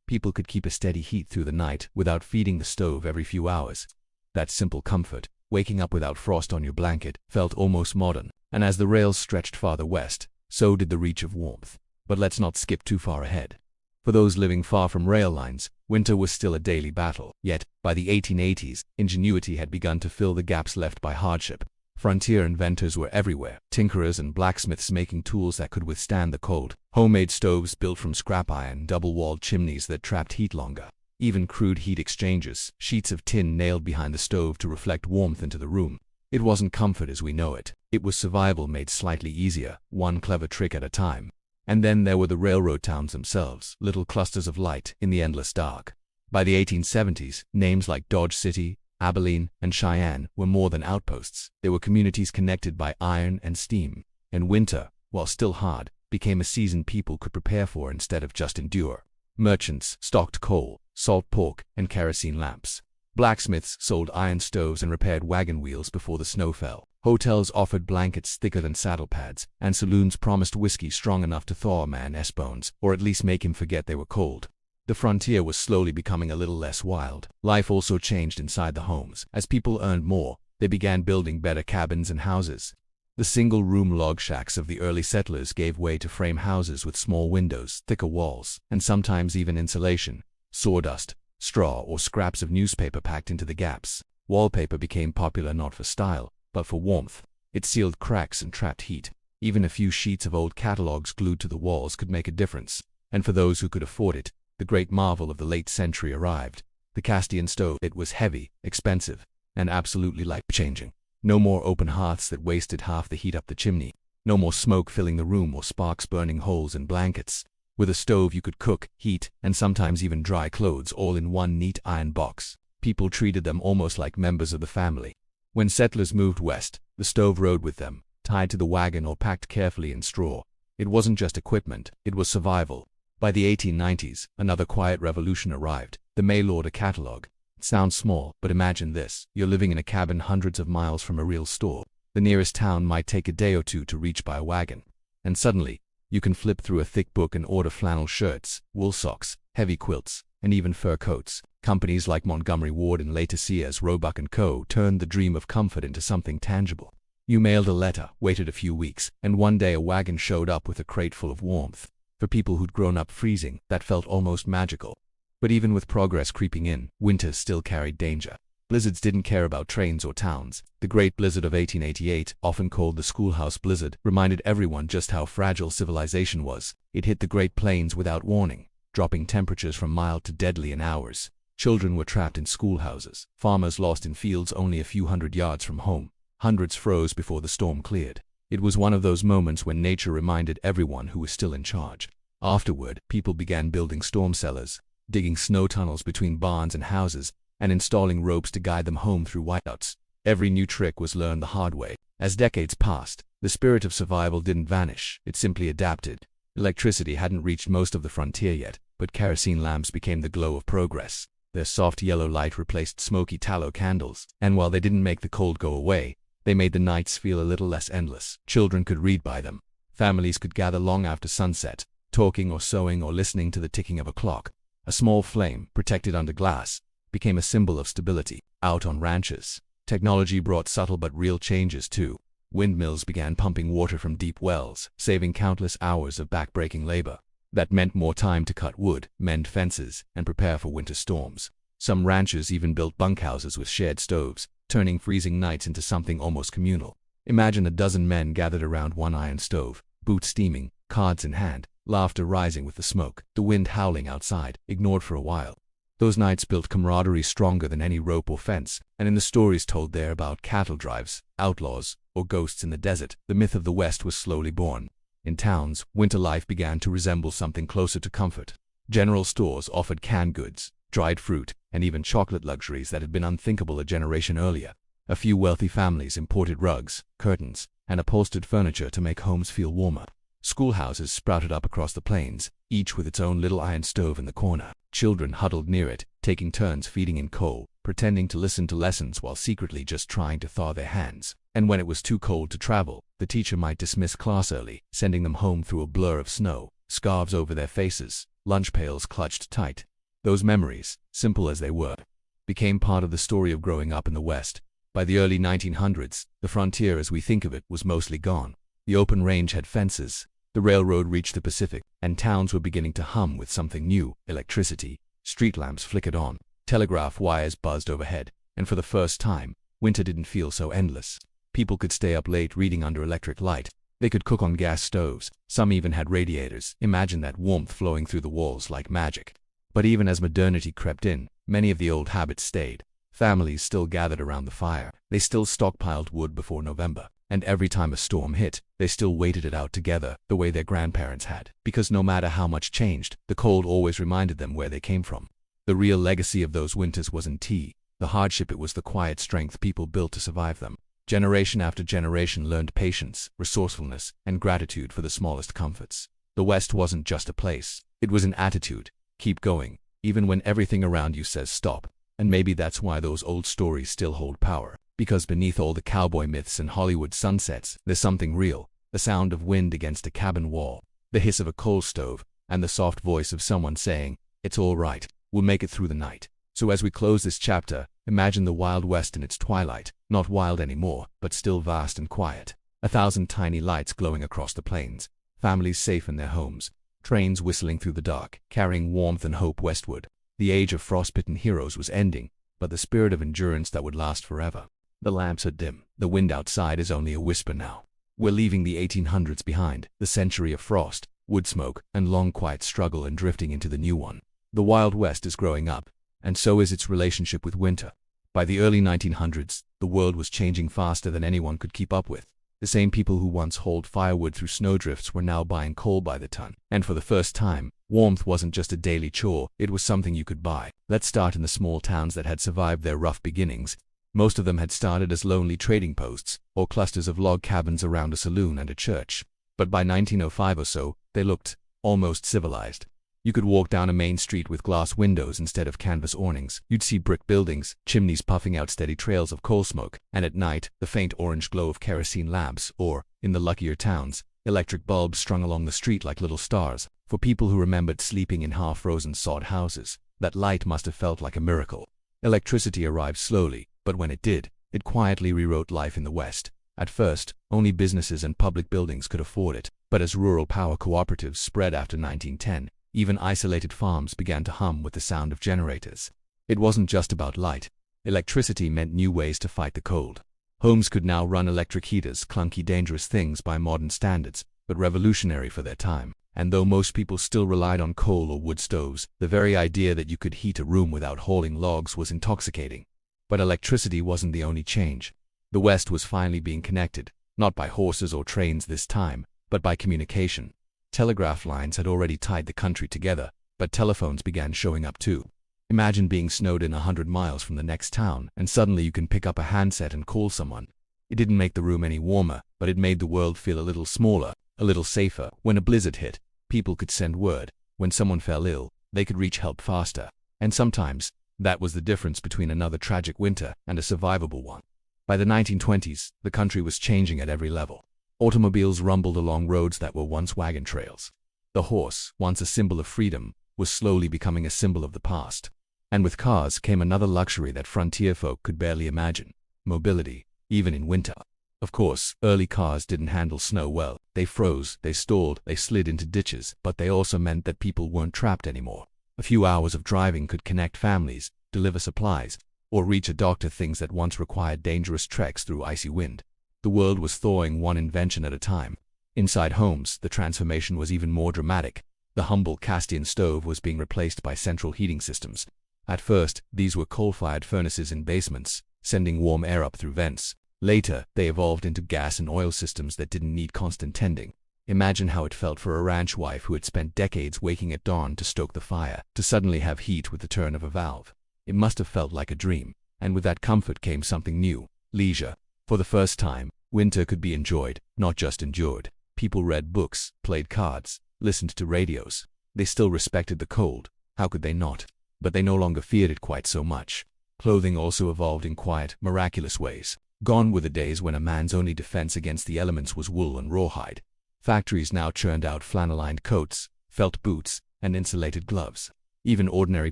[SPEAKER 1] people could keep a steady heat through the night without feeding the stove every few hours. That simple comfort, waking up without frost on your blanket, felt almost modern. And as the rails stretched farther west, so did the reach of warmth. But let's not skip too far ahead. For those living far from rail lines, winter was still a daily battle. Yet, by the 1880s, ingenuity had begun to fill the gaps left by hardship. Frontier inventors were everywhere, tinkerers and blacksmiths making tools that could withstand the cold, homemade stoves built from scrap iron, double-walled chimneys that trapped heat longer, even crude heat exchangers, sheets of tin nailed behind the stove to reflect warmth into the room. It wasn't comfort as we know it. It was survival made slightly easier, one clever trick at a time. And then there were the railroad towns themselves, little clusters of light in the endless dark. By the 1870s, names like Dodge City, Abilene, and Cheyenne were more than outposts. They were communities connected by iron and steam. And winter, while still hard, became a season people could prepare for instead of just endure. Merchants stocked coal, salt pork, and kerosene lamps. Blacksmiths sold iron stoves and repaired wagon wheels before the snow fell. Hotels offered blankets thicker than saddle pads, and saloons promised whiskey strong enough to thaw a man's bones, or at least make him forget they were cold. The frontier was slowly becoming a little less wild. Life also changed inside the homes. As people earned more, they began building better cabins and houses. The single-room log shacks of the early settlers gave way to frame houses with small windows, thicker walls, and sometimes even insulation. Sawdust, straw, or scraps of newspaper packed into the gaps. Wallpaper became popular not for style, but for warmth. It sealed cracks and trapped heat. Even a few sheets of old catalogs glued to the walls could make a difference. And for those who could afford it, the great marvel of the late century arrived. The Castian stove. It was heavy, expensive, and absolutely life-changing. No more open hearths that wasted half the heat up the chimney. No more smoke filling the room or sparks burning holes in blankets. With a stove you could cook, heat, and sometimes even dry clothes all in one neat iron box. People treated them almost like members of the family. When settlers moved west, the stove rode with them, tied to the wagon or packed carefully in straw. It wasn't just equipment, it was survival. By the 1890s, another quiet revolution arrived, the mail-order catalog. It sounds small, but imagine this. You're living in a cabin hundreds of miles from a real store. The nearest town might take a day or two to reach by a wagon. And suddenly, you can flip through a thick book and order flannel shirts, wool socks, heavy quilts, and even fur coats. Companies like Montgomery Ward and later Sears, Roebuck & Co. turned the dream of comfort into something tangible. You mailed a letter, waited a few weeks, and one day a wagon showed up with a crate full of warmth. For people who'd grown up freezing, that felt almost magical. But even with progress creeping in, winter still carried danger. Blizzards didn't care about trains or towns. The Great Blizzard of 1888, often called the Schoolhouse Blizzard, reminded everyone just how fragile civilization was. It hit the Great Plains without warning, dropping temperatures from mild to deadly in hours. Children were trapped in schoolhouses, farmers lost in fields only a few hundred yards from home. Hundreds froze before the storm cleared. It was one of those moments when nature reminded everyone who was still in charge. Afterward, people began building storm cellars, digging snow tunnels between barns and houses, and installing ropes to guide them home through whiteouts. Every new trick was learned the hard way. As decades passed, the spirit of survival didn't vanish, it simply adapted. Electricity hadn't reached most of the frontier yet, but kerosene lamps became the glow of progress. Their soft yellow light replaced smoky tallow candles, and while they didn't make the cold go away, they made the nights feel a little less endless. Children could read by them. Families could gather long after sunset, talking or sewing or listening to the ticking of a clock. A small flame, protected under glass, became a symbol of stability. Out on ranches, technology brought subtle but real changes too. Windmills began pumping water from deep wells, saving countless hours of back-breaking labor. That meant more time to cut wood, mend fences, and prepare for winter storms. Some ranchers even built bunkhouses with shared stoves, turning freezing nights into something almost communal. Imagine a dozen men gathered around one iron stove, boots steaming, cards in hand, laughter rising with the smoke, the wind howling outside, ignored for a while. Those nights built camaraderie stronger than any rope or fence, and in the stories told there about cattle drives, outlaws, or ghosts in the desert, the myth of the West was slowly born. In towns, winter life began to resemble something closer to comfort. General stores offered canned goods, dried fruit, and even chocolate luxuries that had been unthinkable a generation earlier. A few wealthy families imported rugs, curtains, and upholstered furniture to make homes feel warmer. Schoolhouses sprouted up across the plains, each with its own little iron stove in the corner. Children huddled near it, taking turns feeding in coal, pretending to listen to lessons while secretly just trying to thaw their hands. And when it was too cold to travel, the teacher might dismiss class early, sending them home through a blur of snow, scarves over their faces, lunch pails clutched tight. Those memories, simple as they were, became part of the story of growing up in the West. By the early 1900s, the frontier as we think of it was mostly gone. The open range had fences, the railroad reached the Pacific, and towns were beginning to hum with something new: electricity. Street lamps flickered on, telegraph wires buzzed overhead, and for the first time, winter didn't feel so endless. People could stay up late reading under electric light. They could cook on gas stoves. Some even had radiators. Imagine that warmth flowing through the walls like magic. But even as modernity crept in, many of the old habits stayed. Families still gathered around the fire. They still stockpiled wood before November. And every time a storm hit, they still waited it out together, the way their grandparents had. Because no matter how much changed, the cold always reminded them where they came from. The real legacy of those winters wasn't tea. The hardship, it was the quiet strength people built to survive them. Generation after generation learned patience, resourcefulness, and gratitude for the smallest comforts. The West wasn't just a place. It was an attitude. Keep going, even when everything around you says stop. And maybe that's why those old stories still hold power. Because beneath all the cowboy myths and Hollywood sunsets, there's something real. The sound of wind against a cabin wall, the hiss of a coal stove, and the soft voice of someone saying, "It's all right, we'll make it through the night." So as we close this chapter, imagine the Wild West in its twilight, not wild anymore, but still vast and quiet. 1,000 tiny lights glowing across the plains, families safe in their homes, trains whistling through the dark, carrying warmth and hope westward. The age of frostbitten heroes was ending, but the spirit of endurance that would last forever. The lamps are dim. The wind outside is only a whisper now. We're leaving the 1800s behind, the century of frost, wood smoke, and long quiet struggle, and drifting into the new one. The Wild West is growing up, and so is its relationship with winter. By the early 1900s, the world was changing faster than anyone could keep up with. The same people who once hauled firewood through snowdrifts were now buying coal by the ton. And for the first time, warmth wasn't just a daily chore, it was something you could buy. Let's start in the small towns that had survived their rough beginnings. Most of them had started as lonely trading posts, or clusters of log cabins around a saloon and a church. But by 1905 or so, they looked almost civilized. You could walk down a main street with glass windows instead of canvas awnings. You'd see brick buildings, chimneys puffing out steady trails of coal smoke, and at night, the faint orange glow of kerosene lamps, or, in the luckier towns, electric bulbs strung along the street like little stars. For people who remembered sleeping in half-frozen sod houses, that light must have felt like a miracle. Electricity arrived slowly, but when it did, it quietly rewrote life in the West. At first, only businesses and public buildings could afford it, but as rural power cooperatives spread after 1910, even isolated farms began to hum with the sound of generators. It wasn't just about light. Electricity meant new ways to fight the cold. Homes could now run electric heaters, clunky, dangerous things by modern standards, but revolutionary for their time. And though most people still relied on coal or wood stoves, the very idea that you could heat a room without hauling logs was intoxicating. But electricity wasn't the only change. The West was finally being connected, not by horses or trains this time, but by communication. Telegraph lines had already tied the country together, but telephones began showing up too. Imagine being snowed in 100 miles from the next town, and suddenly you can pick up a handset and call someone. It didn't make the room any warmer, but it made the world feel a little smaller, a little safer. When a blizzard hit, people could send word. When someone fell ill, they could reach help faster. And sometimes, that was the difference between another tragic winter and a survivable one. By the 1920s, the country was changing at every level. Automobiles rumbled along roads that were once wagon trails. The horse, once a symbol of freedom, was slowly becoming a symbol of the past. And with cars came another luxury that frontier folk could barely imagine: mobility, even in winter. Of course, early cars didn't handle snow well. They froze, they stalled, they slid into ditches, but they also meant that people weren't trapped anymore. A few hours of driving could connect families, deliver supplies, or reach a doctor, things that once required dangerous treks through icy wind. The world was thawing one invention at a time. Inside homes, the transformation was even more dramatic. The humble cast-iron stove was being replaced by central heating systems. At first, these were coal-fired furnaces in basements, sending warm air up through vents. Later, they evolved into gas and oil systems that didn't need constant tending. Imagine how it felt for a ranch wife who had spent decades waking at dawn to stoke the fire, to suddenly have heat with the turn of a valve. It must have felt like a dream, and with that comfort came something new: leisure. For the first time, winter could be enjoyed, not just endured. People read books, played cards, listened to radios. They still respected the cold. How could they not? But they no longer feared it quite so much. Clothing also evolved in quiet, miraculous ways. Gone were the days when a man's only defense against the elements was wool and rawhide. Factories now churned out flannel-lined coats, felt boots, and insulated gloves. Even ordinary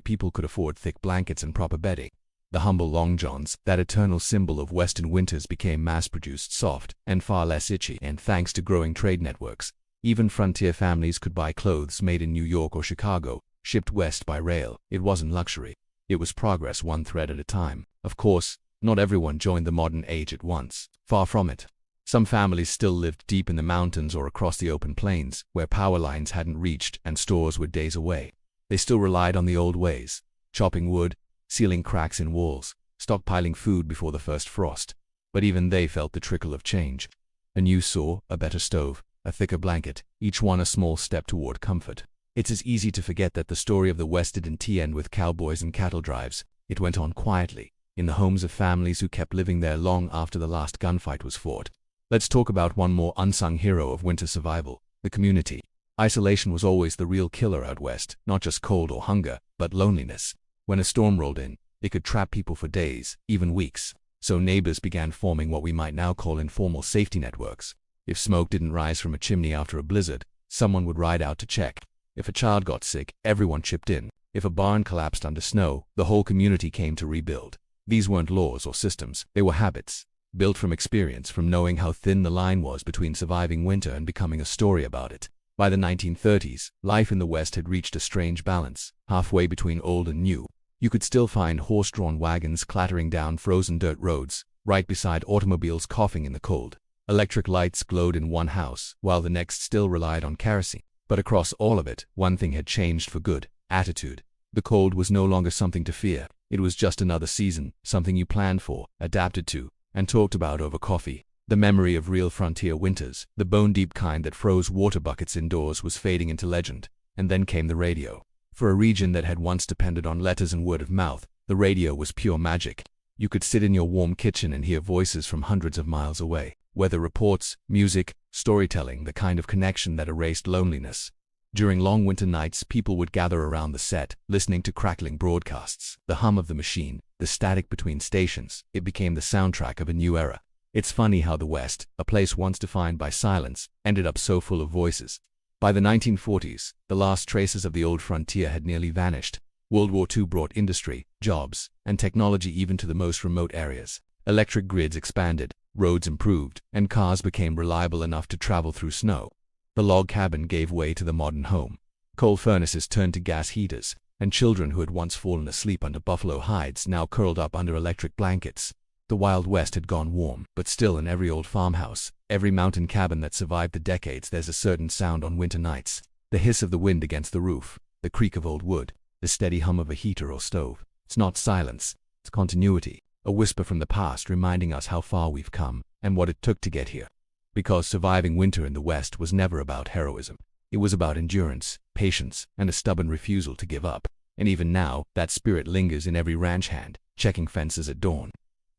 [SPEAKER 1] people could afford thick blankets and proper bedding. The humble long johns, that eternal symbol of Western winters, became mass-produced, soft, and far less itchy. And thanks to growing trade networks, even frontier families could buy clothes made in New York or Chicago, shipped west by rail. It wasn't luxury. It was progress, one thread at a time. Of course, not everyone joined the modern age at once. Far from it. Some families still lived deep in the mountains or across the open plains, where power lines hadn't reached and stores were days away. They still relied on the old ways: chopping wood, sealing cracks in walls, stockpiling food before the first frost. But even they felt the trickle of change. A new saw, a better stove, a thicker blanket, each one a small step toward comfort. It's as easy to forget that the story of the West didn't end with cowboys and cattle drives. It went on quietly, in the homes of families who kept living there long after the last gunfight was fought. Let's talk about one more unsung hero of winter survival: the community. Isolation was always the real killer out west, not just cold or hunger, but loneliness. When a storm rolled in, it could trap people for days, even weeks. So neighbors began forming what we might now call informal safety networks. If smoke didn't rise from a chimney after a blizzard, someone would ride out to check. If a child got sick, everyone chipped in. If a barn collapsed under snow, the whole community came to rebuild. These weren't laws or systems, they were habits, built from experience, from knowing how thin the line was between surviving winter and becoming a story about it. By the 1930s, life in the West had reached a strange balance, halfway between old and new. You could still find horse-drawn wagons clattering down frozen dirt roads, right beside automobiles coughing in the cold. Electric lights glowed in one house, while the next still relied on kerosene. But across all of it, one thing had changed for good: attitude. The cold was no longer something to fear. It was just another season, something you planned for, adapted to, and talked about over coffee. The memory of real frontier winters, the bone-deep kind that froze water buckets indoors, was fading into legend. And then came the radio. For a region that had once depended on letters and word of mouth, the radio was pure magic. You could sit in your warm kitchen and hear voices from hundreds of miles away. Weather reports, music, storytelling, the kind of connection that erased loneliness. During long winter nights, people would gather around the set, listening to crackling broadcasts. The hum of the machine, the static between stations, it became the soundtrack of a new era. It's funny how the West, a place once defined by silence, ended up so full of voices. By the 1940s, the last traces of the old frontier had nearly vanished. World War II brought industry, jobs, and technology even to the most remote areas. Electric grids expanded, roads improved, and cars became reliable enough to travel through snow. The log cabin gave way to the modern home. Coal furnaces turned to gas heaters, and children who had once fallen asleep under buffalo hides now curled up under electric blankets. The Wild West had gone warm, but still in every old farmhouse, every mountain cabin that survived the decades, there's a certain sound on winter nights. The hiss of the wind against the roof, the creak of old wood, the steady hum of a heater or stove. It's not silence, it's continuity, a whisper from the past reminding us how far we've come and what it took to get here. Because surviving winter in the West was never about heroism. It was about endurance, patience, and a stubborn refusal to give up. And even now, that spirit lingers in every ranch hand, checking fences at dawn.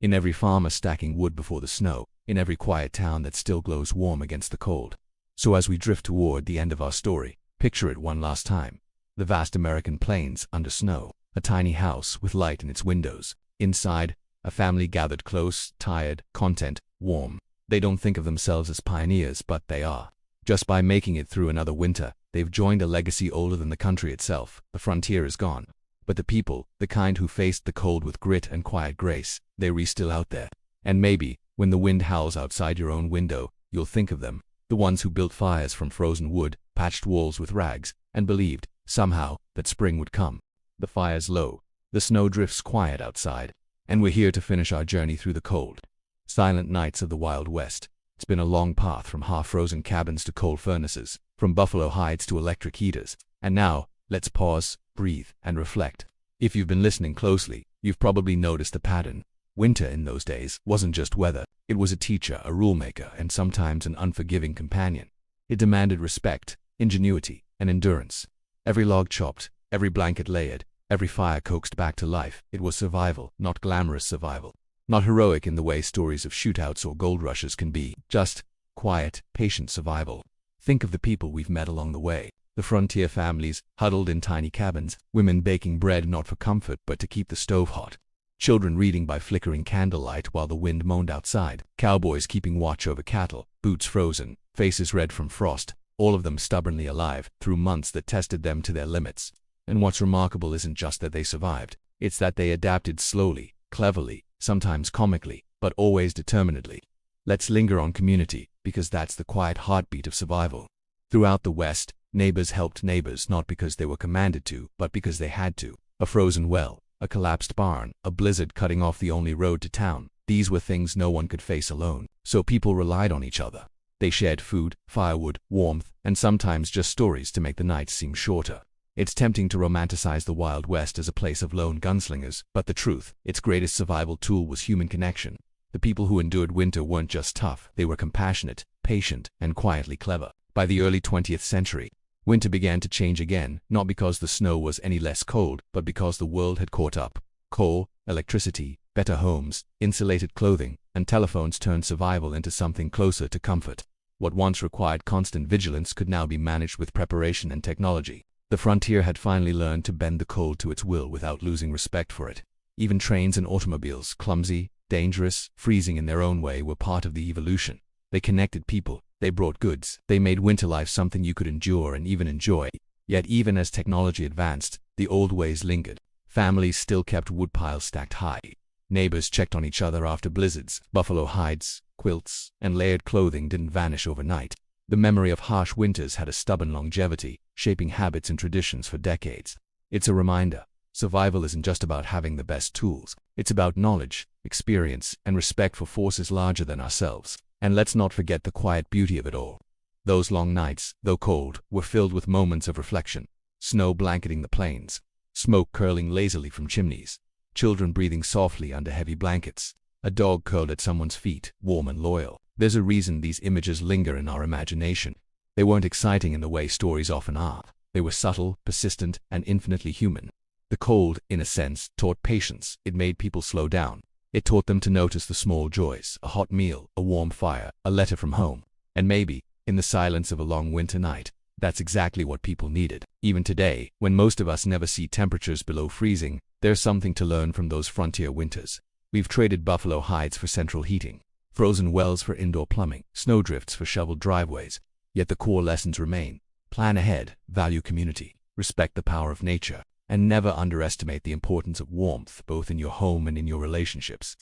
[SPEAKER 1] In every farmer stacking wood before the snow, in every quiet town that still glows warm against the cold. So as we drift toward the end of our story, picture it one last time. The vast American plains under snow, a tiny house with light in its windows. Inside, a family gathered close, tired, content, warm. They don't think of themselves as pioneers, but they are. Just by making it through another winter, they've joined a legacy older than the country itself. The frontier is gone. But the people, the kind who faced the cold with grit and quiet grace, they're still out there. And maybe, when the wind howls outside your own window, you'll think of them. The ones who built fires from frozen wood, patched walls with rags, and believed, somehow, that spring would come. The fire's low. The snow drifts quiet outside. And we're here to finish our journey through the cold, silent nights of the Wild West. It's been a long path from half-frozen cabins to coal furnaces, from buffalo hides to electric heaters. And now, let's pause, breathe, and reflect. If you've been listening closely, you've probably noticed a pattern. Winter in those days wasn't just weather. It was a teacher, a rule-maker, and sometimes an unforgiving companion. It demanded respect, ingenuity, and endurance. Every log chopped, every blanket layered, every fire coaxed back to life. It was survival, not glamorous survival. Not heroic in the way stories of shootouts or gold rushes can be. Just quiet, patient survival. Think of the people we've met along the way. The frontier families, huddled in tiny cabins, women baking bread not for comfort but to keep the stove hot. Children reading by flickering candlelight while the wind moaned outside. Cowboys keeping watch over cattle, boots frozen, faces red from frost, all of them stubbornly alive through months that tested them to their limits. And what's remarkable isn't just that they survived, it's that they adapted slowly, cleverly, sometimes comically, but always determinedly. Let's linger on community, because that's the quiet heartbeat of survival. Throughout the West, neighbors helped neighbors not because they were commanded to, but because they had to. A frozen well, a collapsed barn, a blizzard cutting off the only road to town. These were things no one could face alone, so people relied on each other. They shared food, firewood, warmth, and sometimes just stories to make the nights seem shorter. It's tempting to romanticize the Wild West as a place of lone gunslingers, but the truth, its greatest survival tool was human connection. The people who endured winter weren't just tough, they were compassionate, patient, and quietly clever. By the early 20th century, winter began to change again, not because the snow was any less cold, but because the world had caught up. Coal, electricity, better homes, insulated clothing, and telephones turned survival into something closer to comfort. What once required constant vigilance could now be managed with preparation and technology. The frontier had finally learned to bend the cold to its will without losing respect for it. Even trains and automobiles, clumsy, dangerous, freezing in their own way, were part of the evolution. They connected people, they brought goods, they made winter life something you could endure and even enjoy. Yet even as technology advanced, the old ways lingered. Families still kept wood piles stacked high. Neighbors checked on each other after blizzards. Buffalo hides, quilts, and layered clothing didn't vanish overnight. The memory of harsh winters had a stubborn longevity, shaping habits and traditions for decades. It's a reminder. Survival isn't just about having the best tools. It's about knowledge, experience, and respect for forces larger than ourselves. And let's not forget the quiet beauty of it all. Those long nights, though cold, were filled with moments of reflection. Snow blanketing the plains, smoke curling lazily from chimneys, children breathing softly under heavy blankets, a dog curled at someone's feet, warm and loyal. There's a reason these images linger in our imagination. They weren't exciting in the way stories often are. They were subtle, persistent, and infinitely human. The cold, in a sense, taught patience. It made people slow down. It taught them to notice the small joys, a hot meal, a warm fire, a letter from home. And maybe, in the silence of a long winter night, that's exactly what people needed. Even today, when most of us never see temperatures below freezing, there's something to learn from those frontier winters. We've traded buffalo hides for central heating, frozen wells for indoor plumbing, snowdrifts for shoveled driveways. Yet the core lessons remain. Plan ahead, value community, respect the power of nature, and never underestimate the importance of warmth both in your home and in your relationships.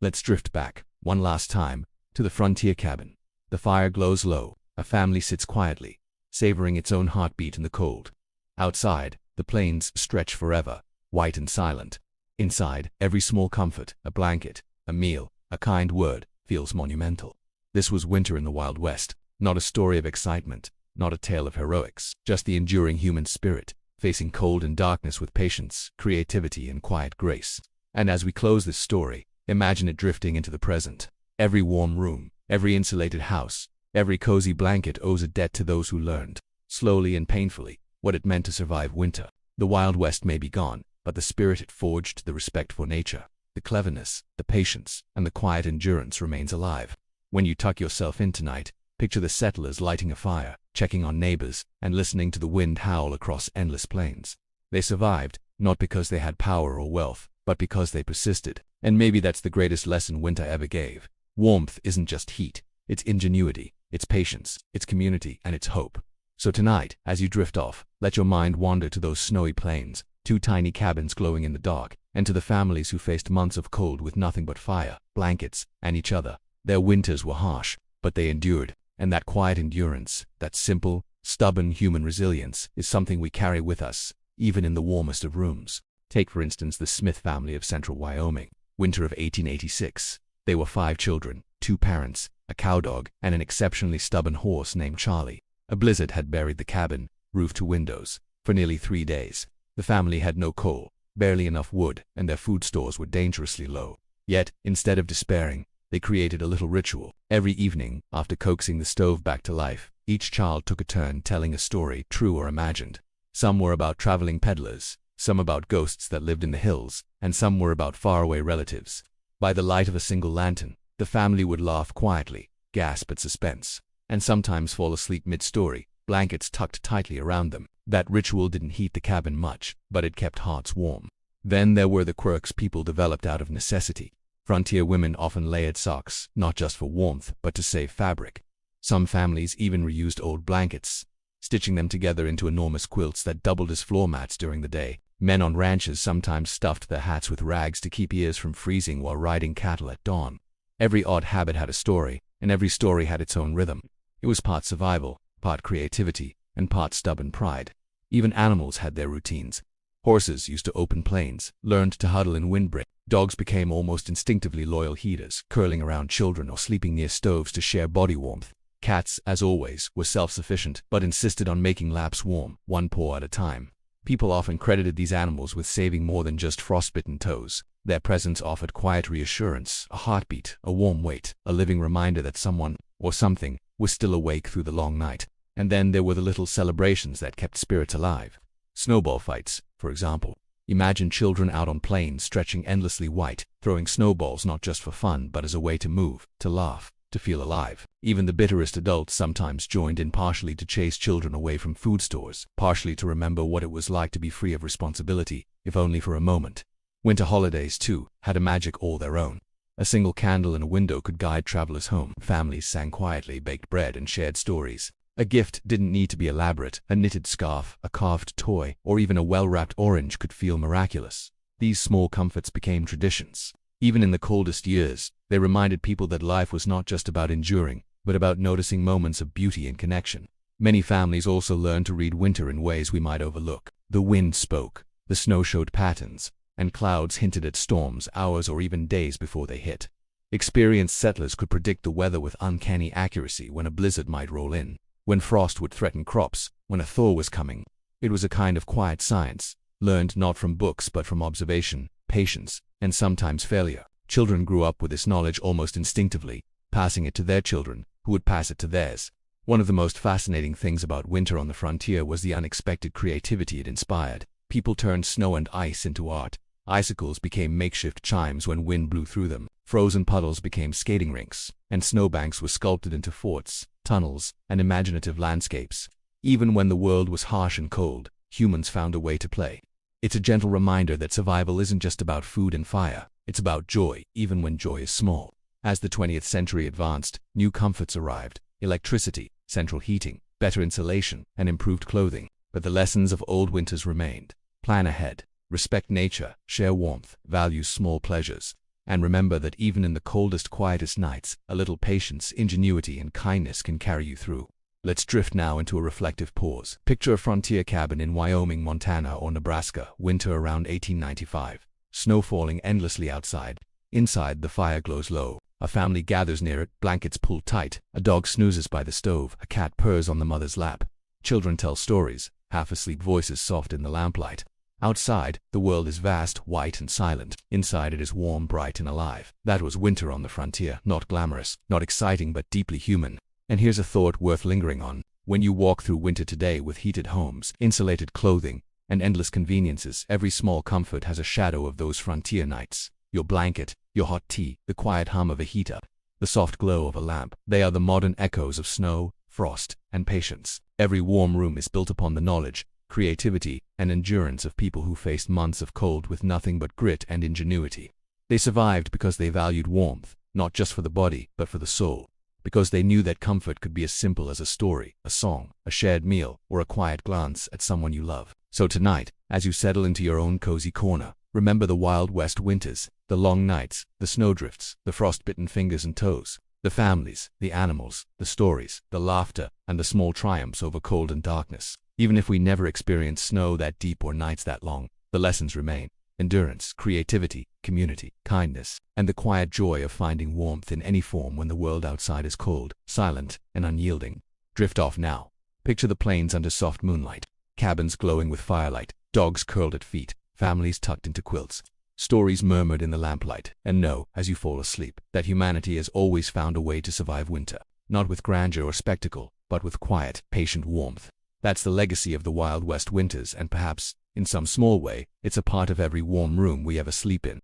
[SPEAKER 1] Let's drift back, one last time, to the frontier cabin. The fire glows low, a family sits quietly, savoring its own heartbeat in the cold. Outside, the plains stretch forever, white and silent. Inside, every small comfort, a blanket, a meal, a kind word, feels monumental. This was winter in the Wild West, not a story of excitement, not a tale of heroics, just the enduring human spirit, facing cold and darkness with patience, creativity, and quiet grace. And as we close this story, imagine it drifting into the present. Every warm room, every insulated house, every cozy blanket owes a debt to those who learned, slowly and painfully, what it meant to survive winter. The Wild West may be gone, but the spirit it forged, the respect for nature, the cleverness, the patience, and the quiet endurance remains alive. When you tuck yourself in tonight, picture the settlers lighting a fire, checking on neighbors, and listening to the wind howl across endless plains. They survived, not because they had power or wealth, but because they persisted. And maybe that's the greatest lesson winter ever gave. Warmth isn't just heat, it's ingenuity, it's patience, it's community, and it's hope. So tonight, as you drift off, let your mind wander to those snowy plains, two tiny cabins glowing in the dark, and to the families who faced months of cold with nothing but fire, blankets, and each other. Their winters were harsh, but they endured. And that quiet endurance, that simple, stubborn human resilience, is something we carry with us, even in the warmest of rooms. Take for instance the Smith family of central Wyoming. Winter of 1886. They were 5 children, 2 parents, a a cowdog, and an exceptionally stubborn horse named Charlie. A blizzard had buried the cabin, roof to windows, for nearly 3 days. The family had no coal, barely enough wood, and their food stores were dangerously low. Yet, instead of despairing, they created a little ritual. Every evening, after coaxing the stove back to life, each child took a turn telling a story, true or imagined. Some were about traveling peddlers, some about ghosts that lived in the hills, and some were about faraway relatives. By the light of a single lantern, the family would laugh quietly, gasp at suspense, and sometimes fall asleep mid-story, blankets tucked tightly around them. That ritual didn't heat the cabin much, but it kept hearts warm. Then there were the quirks people developed out of necessity. Frontier women often layered socks, not just for warmth, but to save fabric. Some families even reused old blankets, stitching them together into enormous quilts that doubled as floor mats during the day. Men on ranches sometimes stuffed their hats with rags to keep ears from freezing while riding cattle at dawn. Every odd habit had a story, and every story had its own rhythm. It was part survival, part creativity, and part stubborn pride. Even animals had their routines. Horses used to open plains, learned to huddle in windbreak. Dogs became almost instinctively loyal heaters, curling around children or sleeping near stoves to share body warmth. Cats, as always, were self-sufficient, but insisted on making laps warm, one paw at a time. People often credited these animals with saving more than just frostbitten toes. Their presence offered quiet reassurance, a heartbeat, a warm weight, a living reminder that someone, or something, was still awake through the long night. And then there were the little celebrations that kept spirits alive. Snowball fights, for example. Imagine children out on plains stretching endlessly white, throwing snowballs not just for fun but as a way to move, to laugh, to feel alive. Even the bitterest adults sometimes joined in, partially to chase children away from food stores, partially to remember what it was like to be free of responsibility, if only for a moment. Winter holidays, too, had a magic all their own. A single candle in a window could guide travelers home. Families sang quietly, baked bread, and shared stories. A gift didn't need to be elaborate. A knitted scarf, a carved toy, or even a well-wrapped orange could feel miraculous. These small comforts became traditions. Even in the coldest years, they reminded people that life was not just about enduring, but about noticing moments of beauty and connection. Many families also learned to read winter in ways we might overlook. The wind spoke, the snow showed patterns, and clouds hinted at storms hours or even days before they hit. Experienced settlers could predict the weather with uncanny accuracy: when a blizzard might roll in, when frost would threaten crops, when a thaw was coming. It was a kind of quiet science, learned not from books but from observation, patience, and sometimes failure. Children grew up with this knowledge almost instinctively, passing it to their children, who would pass it to theirs. One of the most fascinating things about winter on the frontier was the unexpected creativity it inspired. People turned snow and ice into art. Icicles became makeshift chimes when wind blew through them. Frozen puddles became skating rinks, and snowbanks were sculpted into forts, tunnels, and imaginative landscapes. Even when the world was harsh and cold, humans found a way to play. It's a gentle reminder that survival isn't just about food and fire. It's about joy, even when joy is small. As the 20th century advanced, new comforts arrived: electricity, central heating, better insulation, and improved clothing. But the lessons of old winters remained. Plan ahead, respect nature, share warmth, value small pleasures, and remember that even in the coldest, quietest nights, a little patience, ingenuity, and kindness can carry you through. Let's drift now into a reflective pause. Picture a frontier cabin in Wyoming, Montana, or Nebraska, winter around 1895. Snow falling endlessly outside. Inside, the fire glows low. A family gathers near it, blankets pulled tight. A dog snoozes by the stove. A cat purrs on the mother's lap. Children tell stories, half-asleep voices soft in the lamplight. Outside, the world is vast, white, and silent. Inside, it is warm, bright, and alive. That was winter on the frontier. Not glamorous, not exciting, but deeply human. And here's a thought worth lingering on. When you walk through winter today with heated homes, insulated clothing, and endless conveniences, every small comfort has a shadow of those frontier nights. Your blanket, your hot tea, the quiet hum of a heater, the soft glow of a lamp. They are the modern echoes of snow, frost, and patience. Every warm room is built upon the knowledge, creativity, and endurance of people who faced months of cold with nothing but grit and ingenuity. They survived because they valued warmth, not just for the body, but for the soul. Because they knew that comfort could be as simple as a story, a song, a shared meal, or a quiet glance at someone you love. So tonight, as you settle into your own cozy corner, remember the Wild West winters, the long nights, the snowdrifts, the frostbitten fingers and toes, the families, the animals, the stories, the laughter, and the small triumphs over cold and darkness. Even if we never experience snow that deep or nights that long, the lessons remain. endurance, creativity, community, kindness, and the quiet joy of finding warmth in any form when the world outside is cold, silent, and unyielding. Drift off now. Picture the plains under soft moonlight, cabins glowing with firelight, dogs curled at feet, families tucked into quilts, stories murmured in the lamplight, and know, as you fall asleep, that humanity has always found a way to survive winter, not with grandeur or spectacle, but with quiet, patient warmth. That's the legacy of the Wild West winters, and perhaps, in some small way, it's a part of every warm room we ever sleep in.